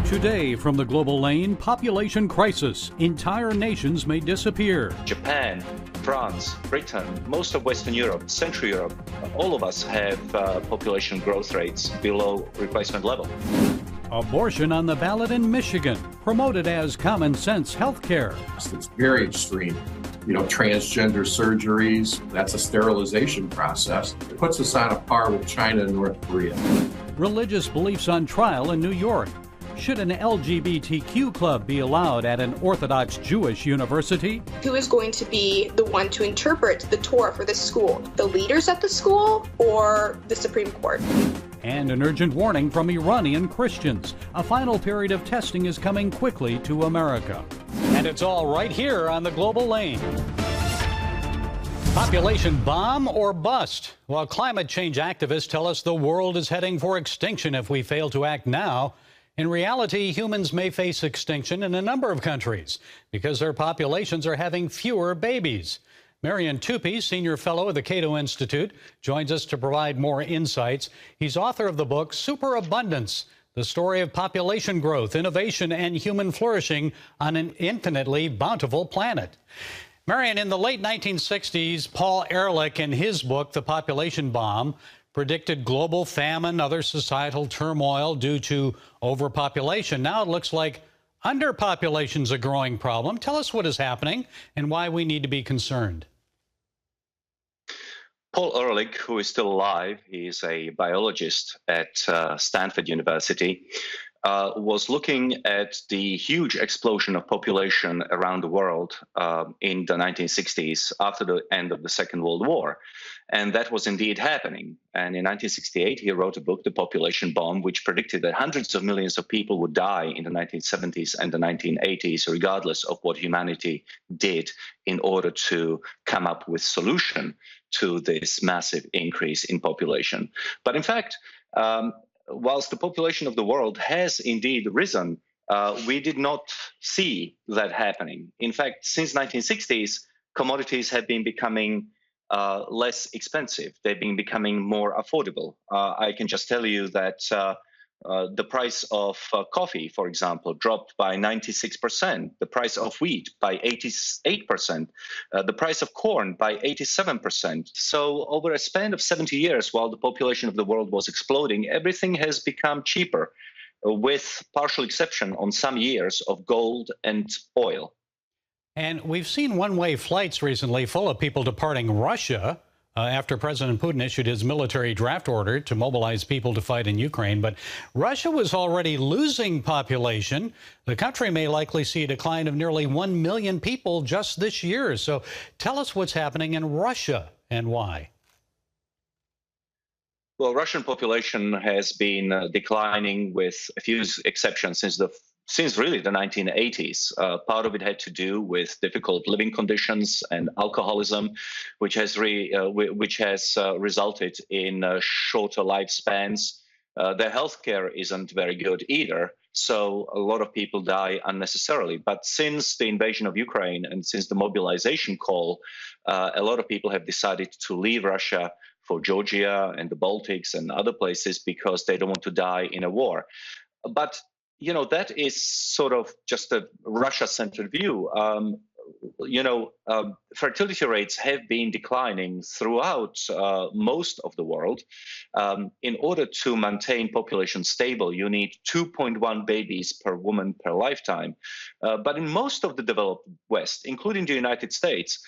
Today from the global lane, population crisis. Entire nations may disappear. Japan, France, Britain, most of Western Europe, Central Europe, all of us have population growth rates below replacement level. Abortion on the ballot in Michigan, promoted as common sense health care. It's very extreme. Transgender surgeries, that's a sterilization process. It puts us on a par with China and North Korea. Religious beliefs on trial in New York. Should an LGBTQ club be allowed at an Orthodox Jewish university? Who is going to be the one to interpret the Torah for the school? The leaders at the school or the Supreme Court? And an urgent warning from Iranian Christians. A final period of testing is coming quickly to America. And it's all right here on the global lane. Population bomb or bust? While climate change activists tell us the world is heading for extinction if we fail to act now, in reality, humans may face extinction in a number of countries because their populations are having fewer babies. Marian Tupy, senior fellow at the Cato Institute, joins us to provide more insights. He's author of the book Superabundance, the story of population growth, innovation, and human flourishing on an infinitely bountiful planet. Marian, in the late 1960s, Paul Ehrlich, in his book, The Population Bomb, predicted global famine, other societal turmoil due to overpopulation. Now it looks like underpopulation's a growing problem. Tell us what is happening and why we need to be concerned. Paul Ehrlich, who is still alive, he's a biologist at Stanford University, was looking at the huge explosion of population around the world in the 1960s after the end of the Second World War. And that was indeed happening. And in 1968, he wrote a book, The Population Bomb, which predicted that hundreds of millions of people would die in the 1970s and the 1980s, regardless of what humanity did in order to come up with solution to this massive increase in population. But in fact, whilst the population of the world has indeed risen, we did not see that happening. In fact, since 1960s, commodities have been becoming less expensive. They've been becoming more affordable. I can just tell you that the price of coffee, for example, dropped by 96%, the price of wheat by 88%, the price of corn by 87%. So over a span of 70 years, while the population of the world was exploding, everything has become cheaper, with partial exception on some years of gold and oil. And we've seen one-way flights recently full of people departing Russia after President Putin issued his military draft order to mobilize people to fight in Ukraine. But Russia was already losing population. The country may likely see a decline of nearly 1 million people just this year. So tell us what's happening in Russia and why. Well, Russian population has been declining with a few exceptions since really the 1980s. Part of it had to do with difficult living conditions and alcoholism, which has resulted in shorter lifespans. Their healthcare isn't very good either, so a lot of people die unnecessarily. But since the invasion of Ukraine and since the mobilization call, a lot of people have decided to leave Russia for Georgia and the Baltics and other places because they don't want to die in a war. But that is sort of just a Russia-centered view. Fertility rates have been declining throughout most of the world. In order to maintain population stable, you need 2.1 babies per woman per lifetime. But in most of the developed West, including the United States,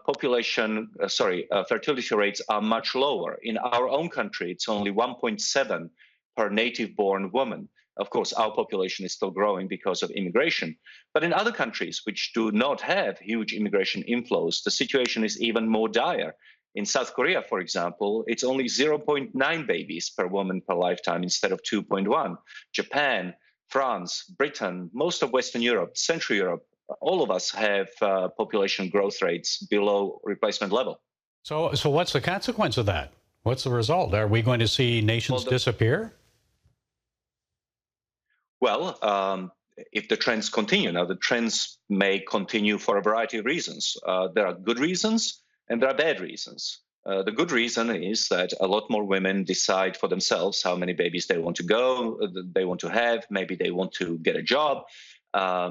fertility rates are much lower. In our own country, it's only 1.7 per native-born woman. Of course, our population is still growing because of immigration. But in other countries which do not have huge immigration inflows, the situation is even more dire. In South Korea, for example, it's only 0.9 babies per woman per lifetime instead of 2.1. Japan, France, Britain, most of Western Europe, Central Europe, all of us have population growth rates below replacement level. So what's the consequence of that? What's the result? Are we going to see nations disappear? Well, if the trends continue, now the trends may continue for a variety of reasons. There are good reasons and there are bad reasons. The good reason is that a lot more women decide for themselves how many babies they want to have. Maybe they want to get a job,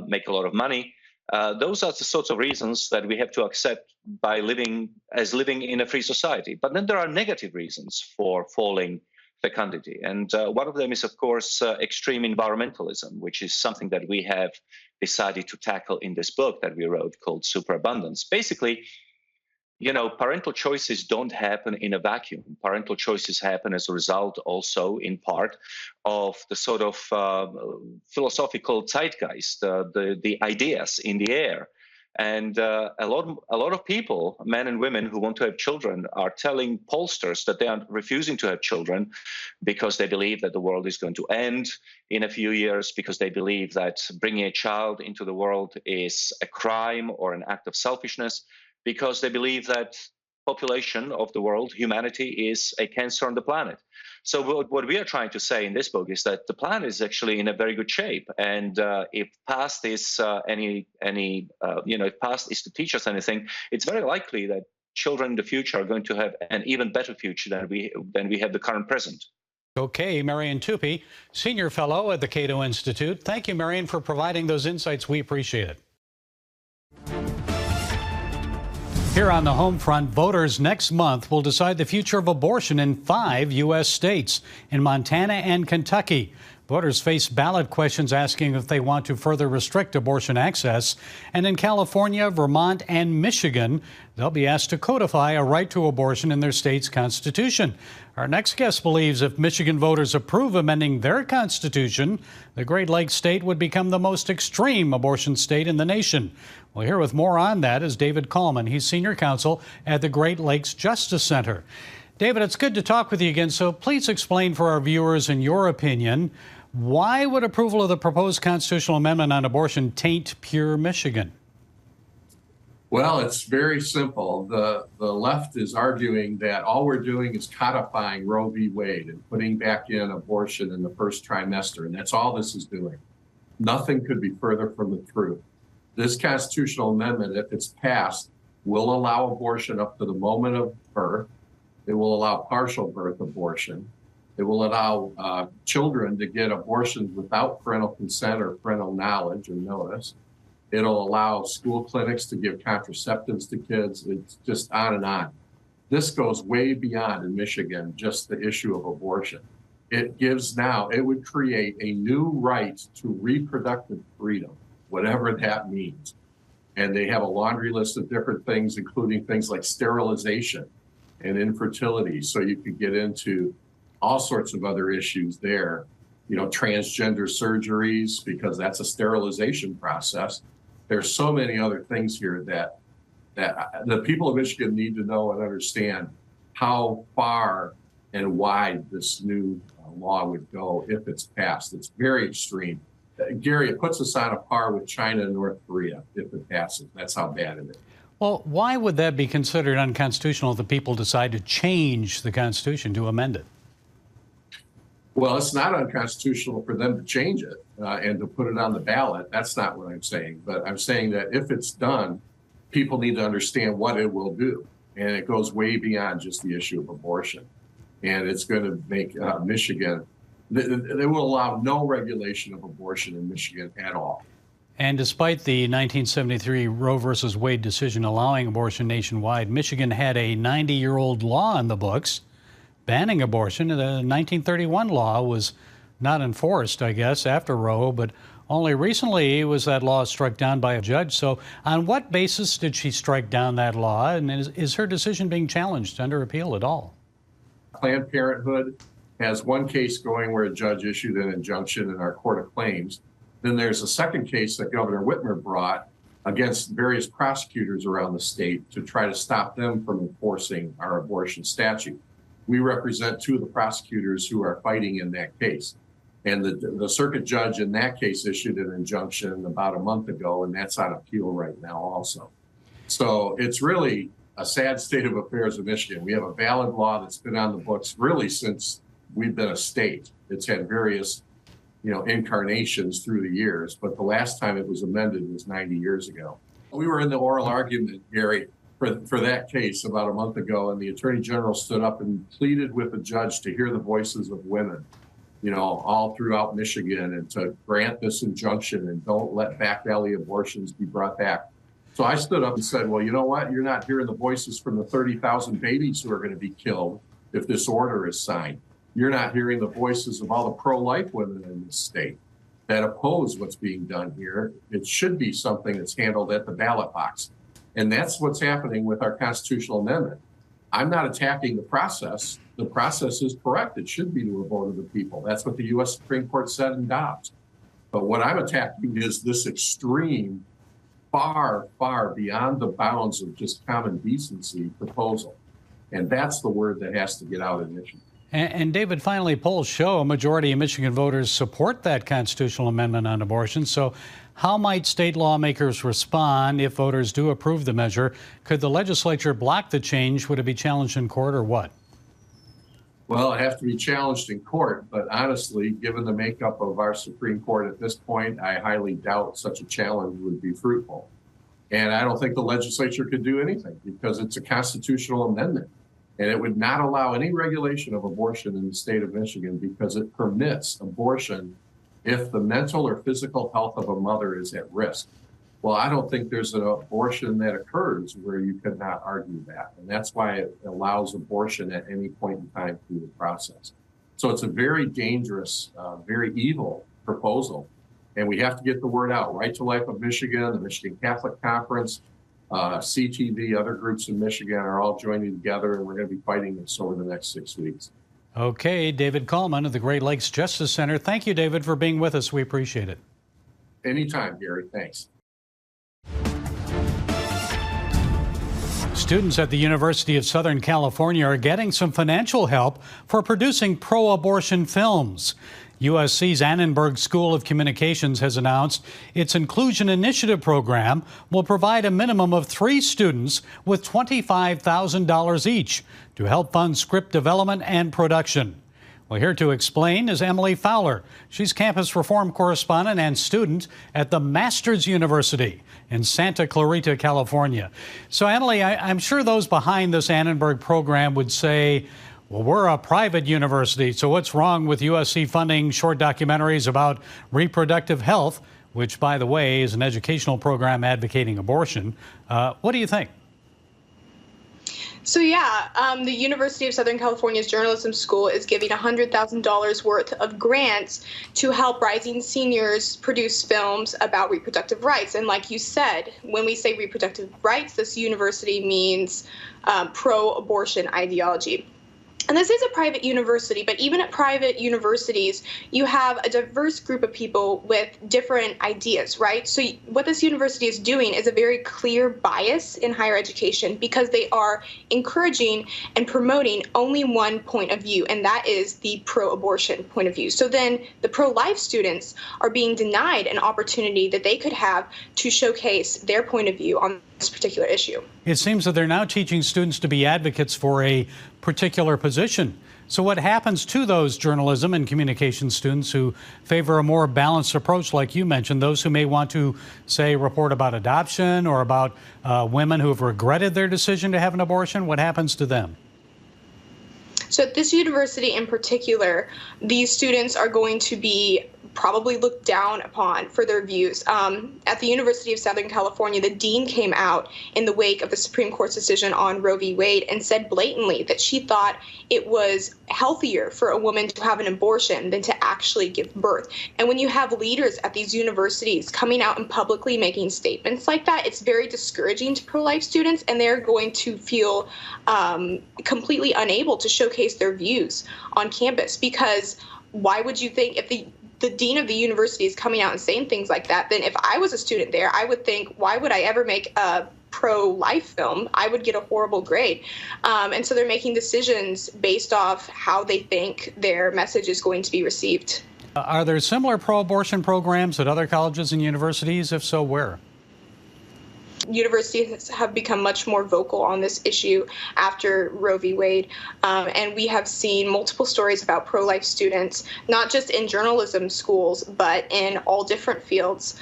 make a lot of money. Those are the sorts of reasons that we have to accept by living in a free society. But then there are negative reasons for falling fecundity. And one of them is, of course, extreme environmentalism, which is something that we have decided to tackle in this book that we wrote called Superabundance. Basically, parental choices don't happen in a vacuum. Parental choices happen as a result also, in part, of the sort of philosophical zeitgeist, the ideas in the air. And a lot of people, men and women who want to have children, are telling pollsters that they are refusing to have children because they believe that the world is going to end in a few years, because they believe that bringing a child into the world is a crime or an act of selfishness, because they believe that population of the world, humanity, is a cancer on the planet. So what we are trying to say in this book is that the planet is actually in a very good shape, and if past is if past is to teach us anything, it's very likely that children in the future are going to have an even better future than we have the current present. Okay, Marian Tupy, Senior Fellow at the Cato Institute. Thank you, Marian, for providing those insights. We appreciate it. Here on the home front, voters next month will decide the future of abortion in 5 U.S. states, in Montana and Kentucky. Voters face ballot questions asking if they want to further restrict abortion access. And in California, Vermont, and Michigan, they'll be asked to codify a right to abortion in their state's constitution. Our next guest believes if Michigan voters approve amending their constitution, the Great Lakes state would become the most extreme abortion state in the nation. Well, here with more on that is David Coleman. He's senior counsel at the Great Lakes Justice Center. David, it's good to talk with you again. So please explain for our viewers, in your opinion, why would approval of the proposed constitutional amendment on abortion taint pure Michigan? Well, it's very simple. The left is arguing that all we're doing is codifying Roe v. Wade and putting back in abortion in the first trimester, and that's all this is doing. Nothing could be further from the truth. This constitutional amendment, if it's passed, will allow abortion up to the moment of birth. It will allow partial birth abortion. It will allow children to get abortions without parental consent or parental knowledge or notice. It'll allow school clinics to give contraceptives to kids. It's just on and on. This goes way beyond, in Michigan, just the issue of abortion. It would create a new right to reproductive freedom, whatever that means. And they have a laundry list of different things, including things like sterilization and infertility. So you could get into all sorts of other issues there, transgender surgeries, because that's a sterilization process. There's so many other things here that the people of Michigan need to know and understand how far and wide this new law would go if it's passed. It's very extreme. Gary, it puts us on a par with China and North Korea if it passes. That's how bad it is. Well, why would that be considered unconstitutional if the people decide to change the Constitution, to amend it? Well, it's not unconstitutional for them to change it and to put it on the ballot. That's not what I'm saying. But I'm saying that if it's done, people need to understand what it will do. And it goes way beyond just the issue of abortion. And it's going to make Michigan, they will allow no regulation of abortion in Michigan at all. And despite the 1973 Roe versus Wade decision allowing abortion nationwide, Michigan had a 90-year-old law in the books banning abortion. The 1931 law was not enforced, I guess, after Roe, but only recently was that law struck down by a judge. So on what basis did she strike down that law? And is her decision being challenged under appeal at all? Planned Parenthood has one case going where a judge issued an injunction in our Court of Claims. Then there's a second case that Governor Whitmer brought against various prosecutors around the state to try to stop them from enforcing our abortion statute. We represent two of the prosecutors who are fighting in that case. And the circuit judge in that case issued an injunction about a month ago, and that's on appeal right now also. So it's really a sad state of affairs in Michigan. We have a valid law that's been on the books really since we've been a state. It's had various, incarnations through the years, but the last time it was amended was 90 years ago. We were in the oral argument, Gary, for that case about a month ago, and the Attorney General stood up and pleaded with the judge to hear the voices of women, all throughout Michigan, and to grant this injunction and don't let back alley abortions be brought back. So I stood up and said, well, you know what? You're not hearing the voices from the 30,000 babies who are going to be killed if this order is signed. You're not hearing the voices of all the pro-life women in this state that oppose what's being done here. It should be something that's handled at the ballot box. And that's what's happening with our constitutional amendment. I'm not attacking the process. The process is correct. It should be to a vote of the people. That's what the U.S. Supreme Court said in Dobbs. But what I'm attacking is this extreme, far, far beyond the bounds of just common decency proposal. And that's the word that has to get out in Michigan. And David, finally, polls show a majority of Michigan voters support that constitutional amendment on abortion. So how might state lawmakers respond if voters do approve the measure? Could the legislature block the change? Would it be challenged in court or what? Well, it has to be challenged in court. But honestly, given the makeup of our Supreme Court at this point, I highly doubt such a challenge would be fruitful. And I don't think the legislature could do anything because it's a constitutional amendment. And it would not allow any regulation of abortion in the state of Michigan because it permits abortion if the mental or physical health of a mother is at risk. Well, I don't think there's an abortion that occurs where you could not argue that. And that's why it allows abortion at any point in time through the process. So it's a very dangerous, very evil proposal. And we have to get the word out. Right to Life of Michigan, the Michigan Catholic Conference, CTV, other groups in Michigan are all joining together, and we're going to be fighting this over the next 6 weeks. Okay, David Coleman of the Great Lakes Justice Center. Thank you, David, for being with us. We appreciate it. Anytime, Gary. Thanks. Students at the University of Southern California are getting some financial help for producing pro-abortion films. USC's Annenberg School of Communications has announced its Inclusion Initiative program will provide a minimum of 3 students with $25,000 each to help fund script development and production. Well, here to explain is Emily Fowler. She's campus reform correspondent and student at the Masters University in Santa Clarita, California. So, Emily, I'm sure those behind this Annenberg program would say, well, we're a private university, so what's wrong with USC funding short documentaries about reproductive health, which, by the way, is an educational program advocating abortion? What do you think? So the University of Southern California's Journalism School is giving $100,000 worth of grants to help rising seniors produce films about reproductive rights. And like you said, when we say reproductive rights, this university means pro-abortion ideology. And this is a private university, but even at private universities, you have a diverse group of people with different ideas, right? So what this university is doing is a very clear bias in higher education because they are encouraging and promoting only one point of view, and that is the pro-abortion point of view. So then the pro-life students are being denied an opportunity that they could have to showcase their point of view on this particular issue. It seems that they're now teaching students to be advocates for a particular position. So what happens to those journalism and communication students who favor a more balanced approach, like you mentioned, those who may want to, say, report about adoption or about women who have regretted their decision to have an abortion? What happens to them? So at this university in particular, these students are going to be probably looked down upon for their views. At the University of Southern California, the dean came out in the wake of the Supreme Court's decision on Roe v. Wade and said blatantly that she thought it was healthier for a woman to have an abortion than to actually give birth. And when you have leaders at these universities coming out and publicly making statements like that, it's very discouraging to pro-life students, and they're going to feel completely unable to showcase their views on campus. Because why would you think, if the dean of the university is coming out and saying things like that, then if I was a student there, I would think, why would I ever make a pro-life film? I would get a horrible grade. And so they're making decisions based off how they think their message is going to be received. Are there similar pro-abortion programs at other colleges and universities? If so, where? Universities have become much more vocal on this issue after Roe v. Wade, and we have seen multiple stories about pro-life students, not just in journalism schools, but in all different fields,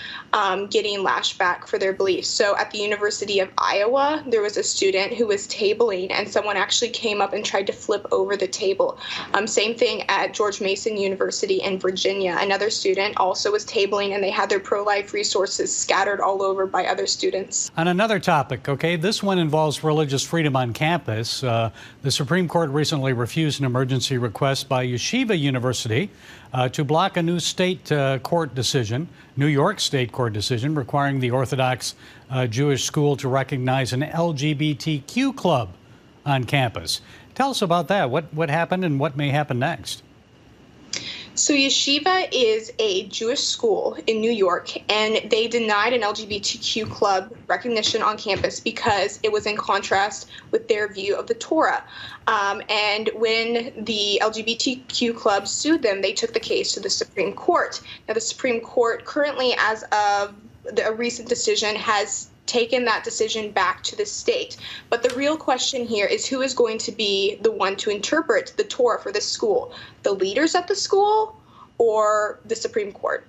getting lashed back for their beliefs. So at the University of Iowa, there was a student who was tabling, and someone actually came up and tried to flip over the table. Same thing at George Mason University in Virginia. Another student also was tabling, and they had their pro-life resources scattered all over by other students. On another topic, okay, this one involves religious freedom on campus. The Supreme Court recently refused an emergency request by Yeshiva University to block a new New York state court decision requiring the Orthodox Jewish school to recognize an LGBTQ club on campus. Tell us about that. What happened and what may happen next? So Yeshiva is a Jewish school in New York, and they denied an LGBTQ club recognition on campus because it was in contrast with their view of the Torah. And when the LGBTQ club sued them, they took the case to the Supreme Court. Now, the Supreme Court currently, as of a recent decision, has taken that decision back to the state. But the real question here is who is going to be the one to interpret the Torah for this school? The leaders at the school or the Supreme Court?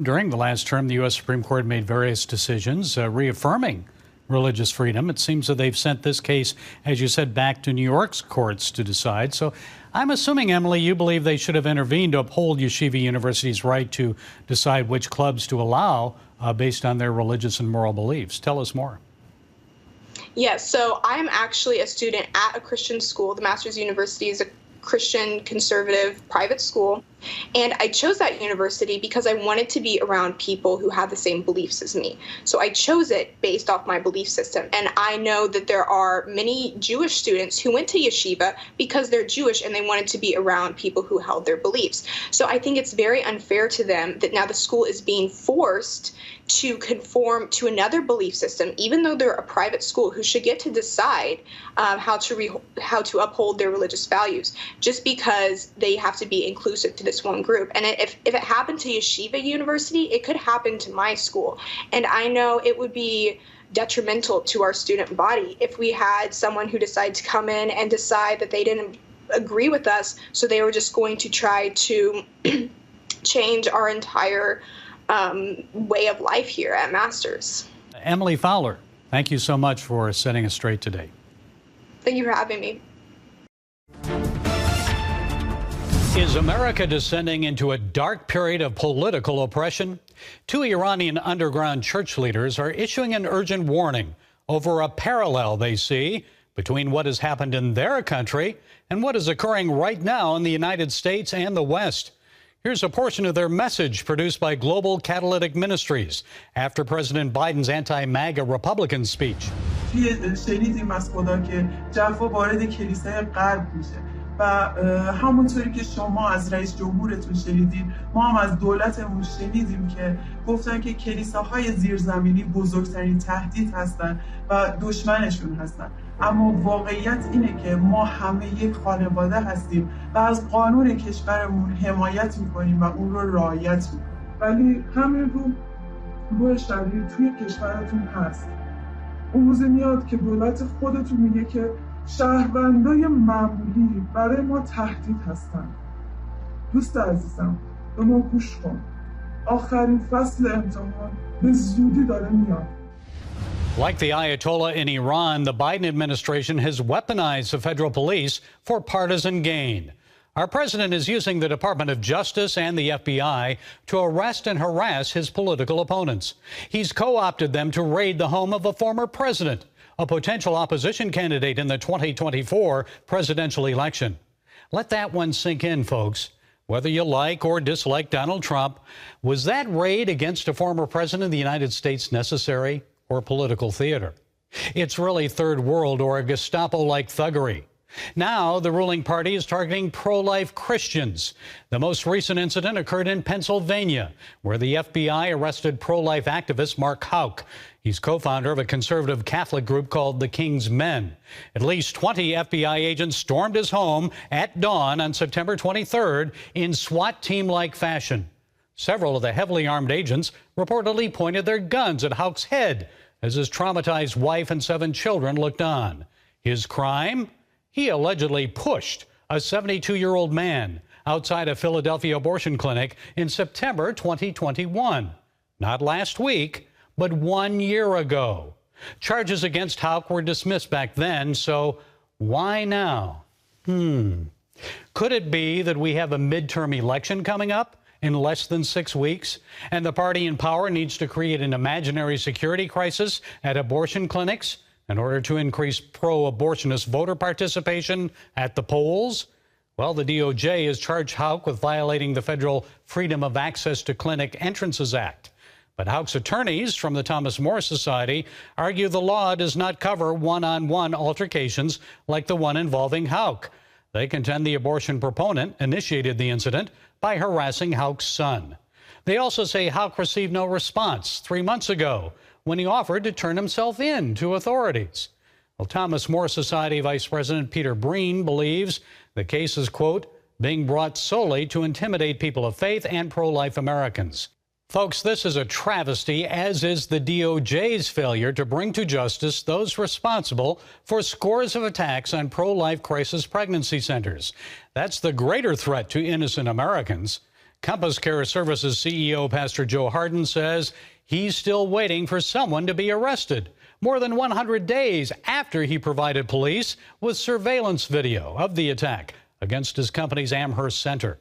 During the last term, the U.S. Supreme Court made various decisions reaffirming religious freedom. It seems that they've sent this case, as you said, back to New York's courts to decide. So I'm assuming, Emily, you believe they should have intervened to uphold Yeshiva University's right to decide which clubs to allow based on their religious and moral beliefs. Tell us more. Yes, so I'm actually a student at a Christian school. The Master's University is a Christian conservative private school. And I chose that university because I wanted to be around people who have the same beliefs as me. So I chose it based off my belief system. And I know that there are many Jewish students who went to yeshiva because they're Jewish and they wanted to be around people who held their beliefs. So I think it's very unfair to them that now the school is being forced to conform to another belief system, even though they're a private school who should get to decide how to uphold their religious values, just because they have to be inclusive to this one group. And if it happened to Yeshiva University, it could happen to my school. And I know it would be detrimental to our student body if we had someone who decided to come in and decide that they didn't agree with us, so they were just going to try to change our entire way of life here at Masters. Emily Fowler, thank you so much for setting us straight today. Thank you for having me. Is America descending into a dark period of political oppression? Two Iranian underground church leaders are issuing an urgent warning over a parallel they see between what has happened in their country and what is occurring right now in the United States and the West. Here's a portion of their message produced by global Catalytic Ministries after President Biden's anti-MAGA Republican speech. و همونطوری که شما از رئیس جمهورتون شنیدین، ما هم از دولتمون شنیدیم که گفتن که کلیساهای زیرزمینی بزرگترین تهدید هستن و دشمنشون هستن. اما واقعیت اینه که ما همه یک خانواده هستیم و از قانون کشورمون حمایت میکنیم و اون رو رعایت میکنیم. ولی همین رو شرایط توی کشورتون هست. اون روز میاد که دولت خودتون میگه که شهروندای معمولی برای ما تهدید هستن. دوست عزیزم، به ما گوش کن. آخرین فصل امتحان به زودی داره میاد. Like the Ayatollah in Iran, the Biden administration has weaponized the federal police for partisan gain. Our president is using the Department of Justice and the FBI to arrest and harass his political opponents. He's co-opted them to raid the home of a former president, a potential opposition candidate in the 2024 presidential election. Let that one sink in, folks. Whether you like or dislike Donald Trump, was that raid against a former president of the United States necessary or political theater? It's really third world or a Gestapo-like thuggery. Now, the ruling party is targeting pro-life Christians. The most recent incident occurred in Pennsylvania, where the FBI arrested pro-life activist Mark Houck. He's co-founder of a conservative Catholic group called the King's Men. At least 20 FBI agents stormed his home at dawn on September 23rd in SWAT team-like fashion. Several of the heavily armed agents reportedly pointed their guns at Houck's head as his traumatized wife and 7 children looked on. His crime? He allegedly pushed a 72-year-old man outside a Philadelphia abortion clinic in September 2021. Not last week, but 1 year ago. Charges against Houck were dismissed back then, so why now? Could it be that we have a midterm election coming up in less than 6 weeks, and the party in power needs to create an imaginary security crisis at abortion clinics in order to increase pro-abortionist voter participation at the polls? Well, the DOJ has charged Houck with violating the Federal Freedom of Access to Clinic Entrances Act. But Houck's attorneys from the Thomas More Society argue the law does not cover one-on-one altercations like the one involving Houck. They contend the abortion proponent initiated the incident by harassing Houck's son. They also say Houck received no response 3 months ago when he offered to turn himself in to authorities. Well, Thomas More Society Vice President Peter Breen believes the case is, quote, being brought solely to intimidate people of faith and pro-life Americans. Folks, this is a travesty, as is the DOJ's failure to bring to justice those responsible for scores of attacks on pro-life crisis pregnancy centers. That's the greater threat to innocent Americans. Compass Care Services CEO Pastor Joe Harden says he's still waiting for someone to be arrested, more than 100 days after he provided police with surveillance video of the attack against his company's Amherst Center.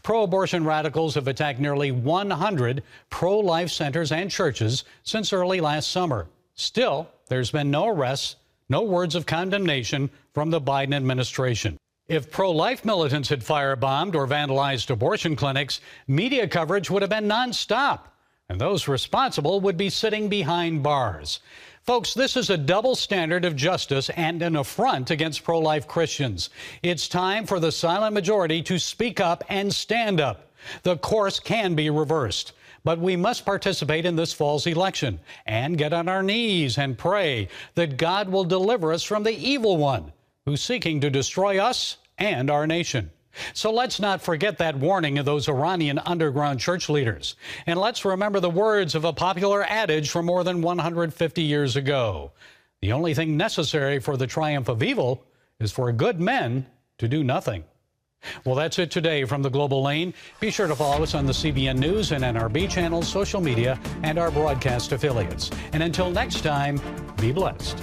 Pro-abortion radicals have attacked nearly 100 pro-life centers and churches since early last summer. Still, there's been no arrests, no words of condemnation from the Biden administration. If pro-life militants had firebombed or vandalized abortion clinics, media coverage would have been nonstop, and those responsible would be sitting behind bars. Folks, this is a double standard of justice and an affront against pro-life Christians. It's time for the silent majority to speak up and stand up. The course can be reversed, but we must participate in this fall's election and get on our knees and pray that God will deliver us from the evil one who's seeking to destroy us and our nation. So let's not forget that warning of those Iranian underground church leaders. And let's remember the words of a popular adage from more than 150 years ago. The only thing necessary for the triumph of evil is for good men to do nothing. Well, that's it today from the Global Lane. Be sure to follow us on the CBN News and NRB channels, social media, and our broadcast affiliates. And until next time, be blessed.